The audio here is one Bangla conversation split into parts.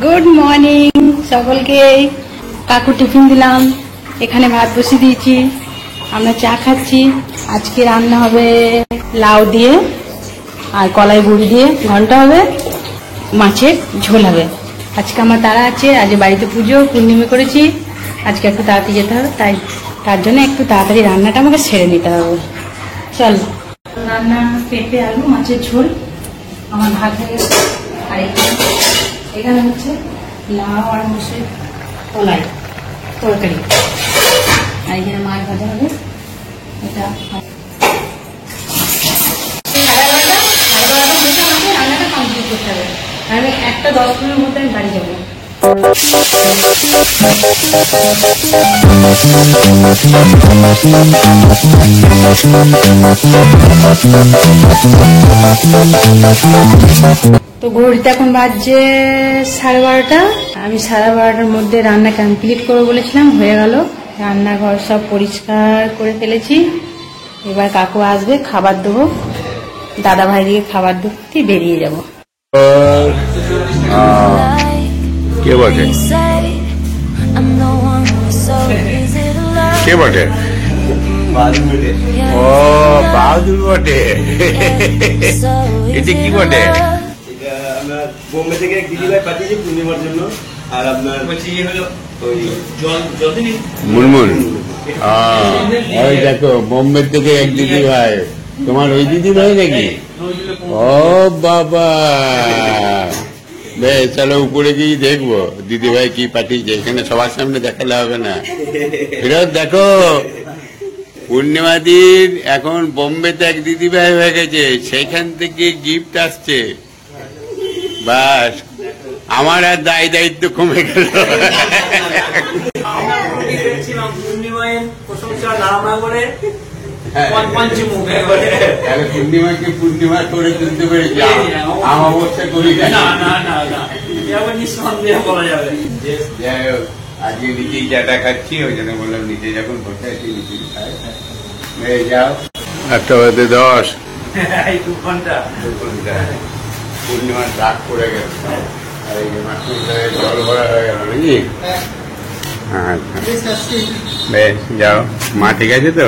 গুড মর্নিং সকলকে। কাকু টিফিন দিলাম, এখানে ভাত বসিয়ে দিয়েছি, আমরা চা খাচ্ছি। আজকে রান্না হবে লাউ দিয়ে আর কলাই বড়ি দিয়ে ঘন্টা হবে, মাছের ঝোল হবে। আজকে আমার তাড়া আছে, আজ বাড়িতে পুজো পূর্ণিমা করেছি, আজকে একটু তাড়াতাড়ি যেতে হবে, তাই তার জন্য একটু তাড়াতাড়ি রান্নাটা আমাকে সেরে নিতে হবে। চল রান্না, পেঁপে আলু মাছের ঝোল আমার ভাত হয়ে গেছে। আর এখানে হচ্ছে লাউ আর মসুর কলাই তরকারি, আর এখানে মাছ ভাজা হবে। এটা রান্নাটা কমপ্লিট করতে হবে, আমি 1-10 মিনিটের মধ্যে আমি বাড়ি যাবো। তো ঘড়িতে এখন বাজছে 12:30। আমি 12:30টার মধ্যে রান্না কমপ্লিট করবো বলেছিলাম, হয়ে গেল। রান্নাঘর সব পরিষ্কার করে ফেলেছি। এবার কাকু আসবে, খাবার দেবো, দাদা ভাই দিকে খাবার দিতে বেরিয়ে যাবো। কে বটে? কে বটে? ও বাহাদুর বটে। এটা কি বটে? আমরা বোম্বে থেকে এক দিদিভাই পাঠিয়েছি পূর্ণিমার জন্য। আর আপনার মুনমুন, ওই দেখো বোম্বে থেকে এক দিদি ভাই। তোমার ওই দিদি ভাই নাকি? ও বাবা, বেশ, চলো উপরে গিয়ে দেখবো দিদি ভাই কি পাঠিয়েছে। এখানে সবার সামনে দেখালে হবে না। ফেরত দেখো, পূর্ণিমা দিন এখন বোম্বেতে এক দিদি ভাই হয়ে গেছে, সেখান থেকে গিফট আসছে। বাস, আমার আর দায় দায়িত্ব কমে গেল। পূর্ণিমাকে পূর্ণিমা করে তুলতে পেরেছি, আমার অবস্থা করি না। আজকে নিজেই চাটা খাচ্ছি, ওই জন্য বললাম নিজে যখন বসে আছি নিজেই খাই। যাও, 1:10, 2 ঘন্টা পূর্ণিমার ডাক পড়ে গেছে। আর এই যে মাছগুলো জল ভরা হয়ে গেল নাকি? আচ্ছা বেশ, যাও। মা ঠিক আছে তো?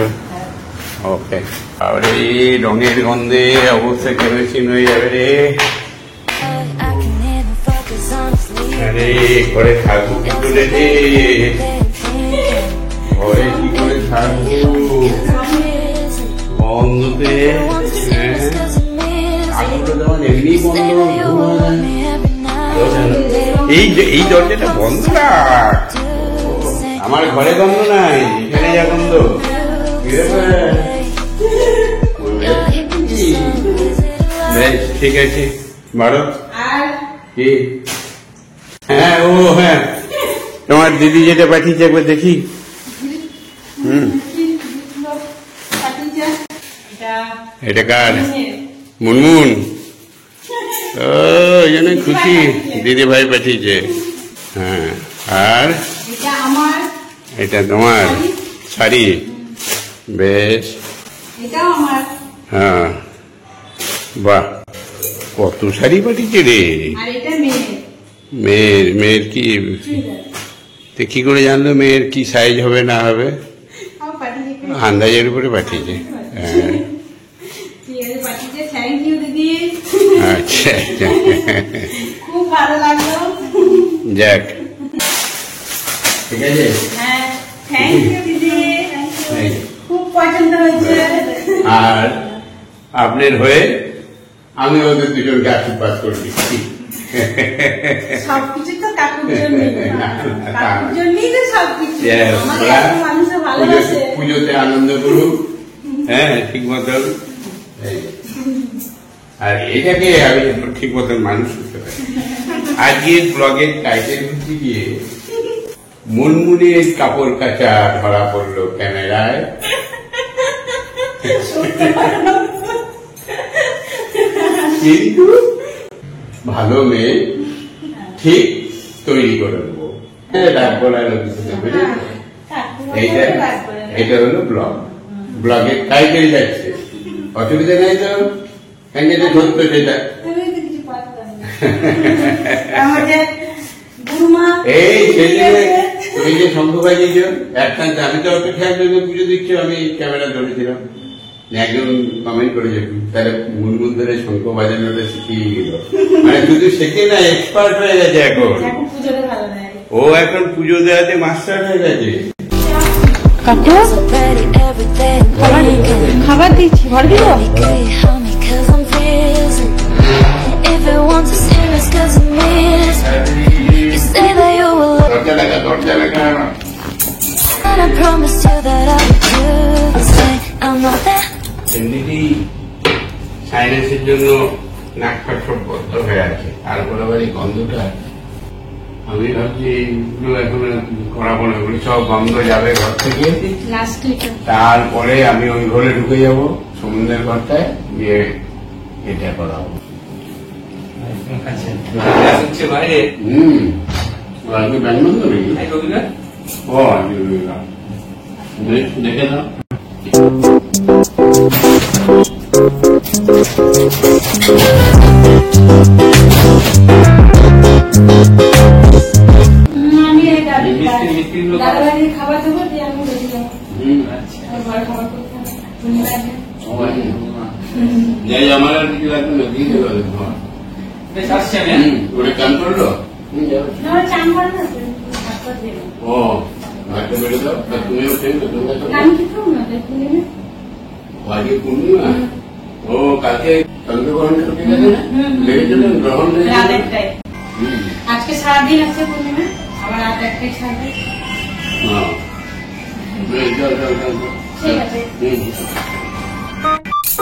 ওকে। আর এই রঙের গন্ধে অবস্থা কেরোসিন হয়ে যাবে রে। আরে ঘরে থাকবো কি করে রে? ঘরে কি করে থাকবো বন্ধতে? আগুনটা যেমন এমনি বন্ধ, এই দরজাটা বন্ধ রাখ। আমার ঘরে গন্ধ নাই, এখানে যা গন্ধ। বেশ, ঠিক আছে, বারো কি? হ্যাঁ, ও হ্যাঁ, তোমার দিদি যেটা পাঠিয়েছে একবার দেখি। এটা কার? মুনমুন। ও, এই জন্য খুশি, দিদি ভাই পাঠিয়েছে। হ্যাঁ, আর এটা তোমার শাড়ি। বেশ, হ্যাঁ, বাহ, কত শাড়ি পাঠিয়েছে রে। মেয়ের কি? কি করে জানলো মেয়ের কি সাইজ হবে না হবে? আন্দাজের উপরে পাঠিয়েছে। হ্যাঁ, আচ্ছা, খুব ভালো লাগলো। যাক, ঠিক আছে। থ্যাংক ইউ দিদি, খুব পছন্দ হয়েছে। আর আপনার হয়ে আমি ওদের দুজনকে আশীর্বাদ করে দিচ্ছি। সবকিছু তো কাকুর জন্যই, কাকুর জন্যই তো সবকিছু। মানুষের ভালোবাসে, পুজোতে আনন্দ করুক। হ্যাঁ, ঠিক মতন। আর এটাকে আমি ঠিক মতন মানুষ করতে পারি। আজকের ব্লগের টাইটেল হচ্ছে গিয়ে মুনমুনের কাপড় কাচা ধরা পড়লো ক্যামেরায়। কিন্তু ভালো মেয়ে ঠিক তৈরি করে দেবো। রাগ বলার এটা হলো ব্লগ। ব্লগের টাইটেল যাচ্ছে, অসুবিধা নেই তো। যেটা ধরতো সেটা ঠাকুমা এই সেদিনে তুমি যে শঙ্খ বাজিয়েছ একটা, আমি তো ওকে খেয়াল করে পুজো দিচ্ছ, আমি ক্যামেরা ধরেছিলাম, একজন কমেন্ট করেছে তাহলে মুনমুন ধরে শঙ্খ বাজানোটা শিখিয়ে গেল, মানে শুধু শেখে না, এক্সপার্ট হয়ে গেছে এখন। পুজোটা ভালো দেয়। ও এখন পুজো দেওয়াতে মাস্টার হয়ে গেছে। কাকু খাবার দিচ্ছি, ঘর দিব। এমনিতেই সাইনাসের জন্য নাক ফাট সব বদ্ধ হয়ে আছে, তারপরে আবার এই গন্ধটা, আমি ভাবছি এগুলো এখন করাবো না, এগুলো সব গন্ধ যাবে ঘর থেকে। তারপরে আমি ওই ঘরে ঢুকে যাব সমুদ্রের ঘরটায়, গিয়ে এটা করাবো। বাইরে আজকে ব্যাঙ্গল তো নাকি? ও আজকে দেখে দাও। খাবার দেবো দিয়ে আমি বেরিয়ে যাবো। ঘরে খাবার করতে হবে। আমার আর কিছু লাগবে না, দিয়ে দেবো তোমার। ওটা চান করলো? চান করে না, ও ভাতটা বেড়ে দাও, তুমিও খেয়ে আমি কি খাবো না, দেখুন আজকে পূর্ণিমা। ও কালকে চন্দ্রগ্রহণ ঢুকে গেছে না, লেগেছিলেন গ্রহণ রাত একটাই। আজকে সারাদিন আছে পূর্ণিমা, আবার রাত একটাই ছাড়বে।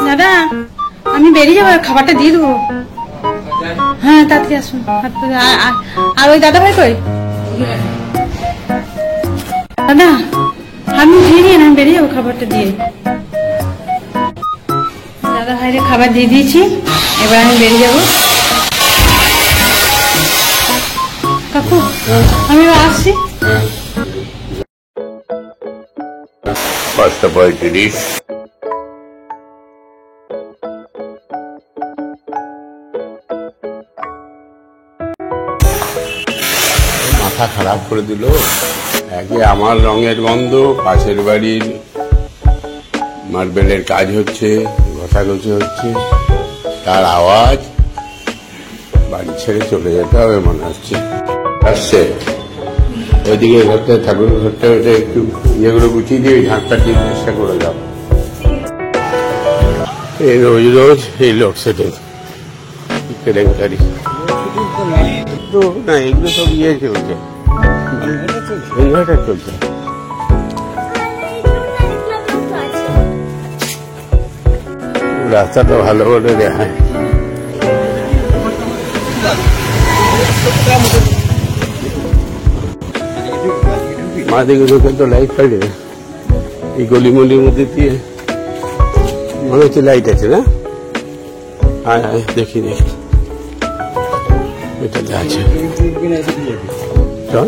দাদা আমি বেরিয়ে যাবো, খাবারটা দিয়ে দেবো। হ্যাঁ তাড়াতাড়ি আসুন। আর ওই দাদা ভাই কই? দাদা আপনি দিয়ে দিন, আমি বেরিয়ে যাবো খাবারটা দিয়ে। দাদা ভাইরে খাবার দিয়ে দিয়েছি, এবার আমি বেরিয়ে যাবো। কাকু আমি এবার আসছি। 5:35। মাথা খারাপ করে দিল, একে আমার রঙের গন্ধ, পাশের বাড়ির মার্বেলের কাজ হচ্ছে, ঘষাঘষি হচ্ছে, তার আওয়াজ, বাড়ি ছেড়ে চলে যেতে হবে মনে হচ্ছে। আসছে ওইদিকে ঘরটা, ঠাকুর ঘরটা, ওটা একটু ইয়েগুলো গুছিয়ে দিয়ে ঝাঁকটা দিয়ে চেষ্টা করে যাও। এই রোজ রোজ এই লোডশেডিং কেলেঙ্কারি তো না, এগুলো সব ইয়ে চলছে, ইনভার্টার চলছে। রাস্তাটা ভালো করে দেখায়। মা দিকে ঢুকে তো লাইট পাইলে, এই গলিমলির মধ্যে দিয়ে মনে হচ্ছে লাইট আছে না? হ্যাঁ হ্যাঁ দেখি দেখি, এটাতে আছে। চল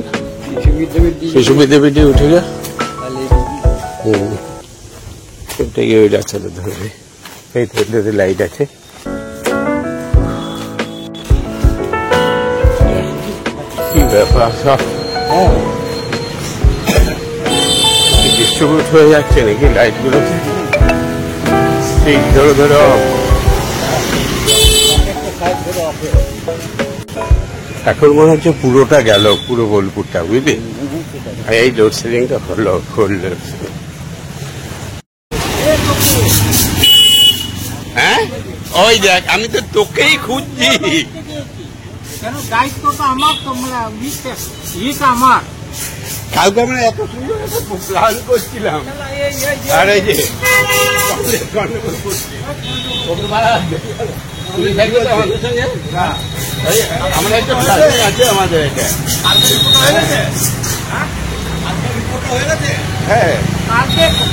শিশু বিদ্যাপীঠে উঠে গা, এটা গিয়ে ওই রাস্তাটা ধরবে, এই তো লাইট আছে। কি ব্যাপার, সব ডিস্ট্রিবিউট হয়ে যাচ্ছে নাকি লাইট গুলো? ধরো ধরো, এখন মনে হচ্ছে পুরোটা গেল, পুরো বোলপুরটা, বুঝলি? এই লোডশেডিংটা হলো, হ্যাঁ ওই দেখ, আমি তো তোকেই খুঁজছি। কেন দায়িত্বটা আমার, তোমরা আমার কালকে আমরা এত সুন্দর একটা প্ল্যান করছিলাম, আর এই যে তুমি থাকবে তো আমাদের সঙ্গে, আমরা একটা প্ল্যান আছে আমাদের, এটা হ্যাঁ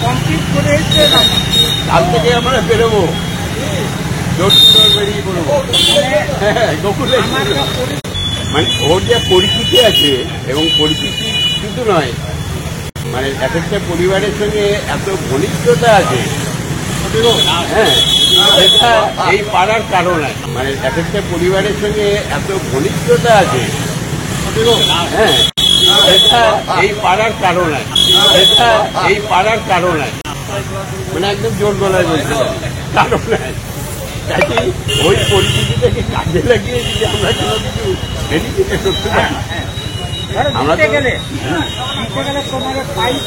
কমপ্লিট করে এসছে, কাল থেকে আমরা বেরোবো, বেরিয়ে পড়বো। হ্যাঁ গোকুলে, মানে ওর যে পরিচিতি আছে, এবং পরিচিতি শুধু নয়, মানে এক একটা পরিবারের সঙ্গে এত ঘনিষ্ঠতা আছে, হ্যাঁ এটা এই পাড়ার কারণ আছে, মানে এক একটা পরিবারের সঙ্গে এত ঘনিষ্ঠতা আছে, হ্যাঁ, এটা এই পাড়ার কারণ আছে, এটা এই পাড়ার কারণ আছে, মানে একদম জোর গলায় বলতে হবে, কারণ আছে। কাজে ওই পরিস্থিতিটাকে কাজে লাগিয়ে যদি আমরা কোনো কিছু বেরিয়ে করতে পারি, আমরা তো গেলে তোমার পাইপ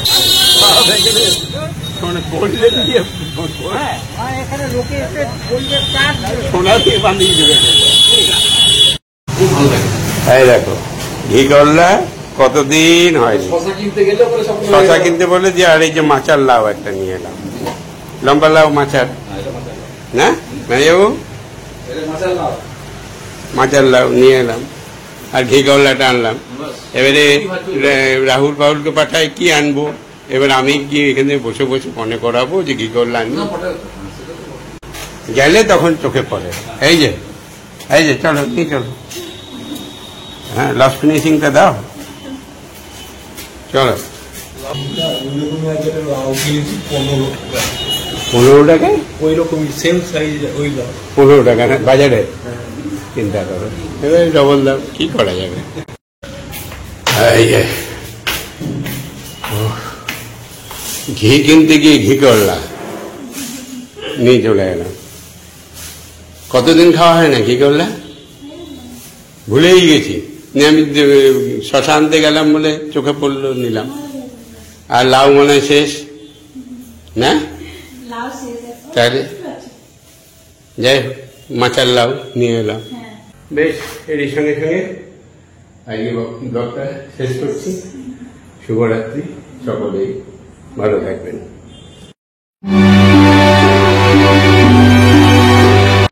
মানে বললে দিয়ে এখানে লোকে এসে বলবে কাজ সোনা দিয়ে বাঁধিয়ে দেবে। এই দেখো ঘি করলা কতদিন হয়নি, শশা কিনতে বলে যে আর এই যে মাচার লাউ একটা নিয়ে এলাম, লম্বা লাউ মাচার না বাবু, মাচার লাউ নিয়ে এলাম আর ঘি করলাটা আনলাম। এবারে রাহুল বাহুলকে পাঠায় কি আনবো, এবার আমি কি এখানে বসে বসে মনে করাবো যে ঘি করলা আনবো, গেলে তখন চোখে পড়ে। এই যে চলো কি চলো, হ্যাঁ লাস্ট ফিনিশিংটা দাও, চলো। 15 টাকায় ওই রকম সেম সাইজ ওই দাম 15 টাকা না বাজারে, চিন্তা করো, এবার ডবল দাম, কি করা যাবে। এই যে ঘি কিনতে গিয়ে ঘি করলা নিয়ে চলে এলাম। কতদিন খাওয়া হয় না ঘি করলা, ভুলেই গেছি। আমি শশা আনতে গেলাম বলে চোখে পড়লো, নিলাম। আর লাউ মনে হয় শেষ না, তাহলে যাই হোক মাচার লাউ নিয়ে এলাম। বেশ, এরই সঙ্গে সঙ্গে আজকে ব্লগটা শেষ করছি। শুভরাত্রি, সকলেই ভালো থাকবেন।